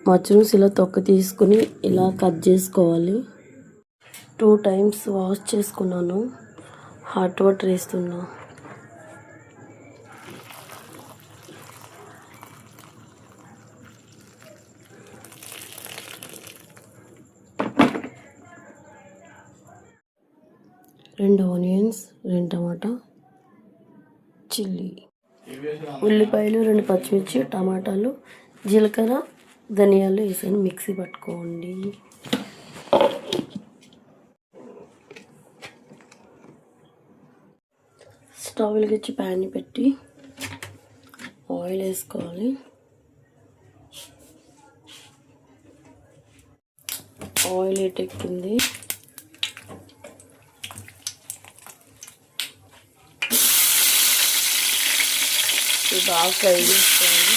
Mushrooms ఇలా తొక్క తీసుకుని ఇలా కట్ చేసుకోవాలి. 2 టైమ్స్ వాష్ చేసుకున్నాను. హాట్ వాటర్ వేస్తున్నా. రెండు ఆనియన్స్, 2 టమాటా, చిల్లీ, ఉల్లిపాయలు, 2 పచ్చిమిర్చి, టమాటాలు, జీలకర్ర, ధనియాలు వేసాను. మిక్సీ పట్టుకోండి. స్టవ్ వెలిగించి ప్యాన్ పెట్టి ఆయిల్ వేసుకోవాలి. ఆయిల్ ఎక్కింది. బాగా ఫ్రై చేసుకోవాలి.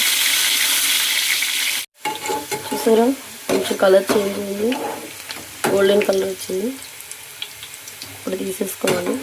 చూసారా, కొంచెం కలర్ చేంజ్ అయింది, గోల్డెన్ కలర్ వచ్చింది. ఇప్పుడు తీసేసుకోవాలి.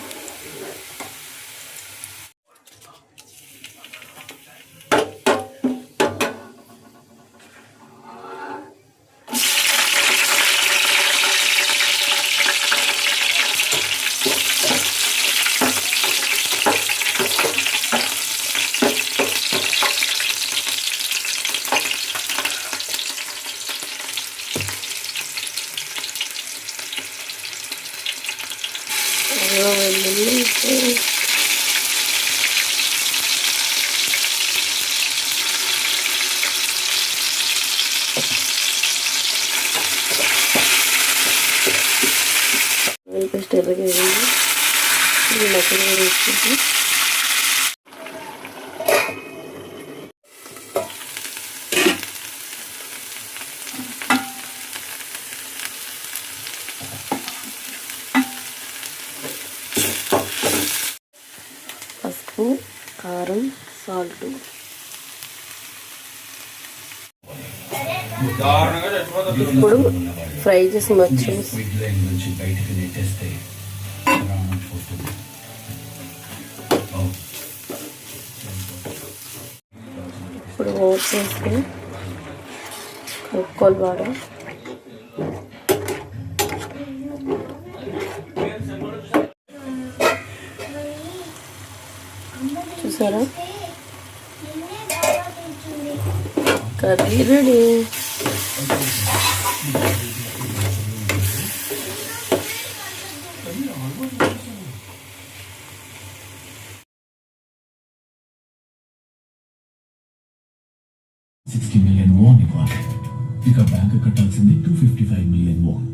పేస్ట్ ఎర్రగా వేయండి. ఇది మసాలా వేసుకుంటే పసుపు, కారం, సాల్ట్. ఇప్పుడు ఫ్రై చేసి మష్రూమ్స్ ఇప్పుడు ఓట్స్ వేసుకొని కలుపుకోవాలి బాగా. చూసారా, కర్రీ రెడీ. $60 million ఇవ్వాలి. ఇక బ్యాంక్ కట్టాల్సింది $255 million.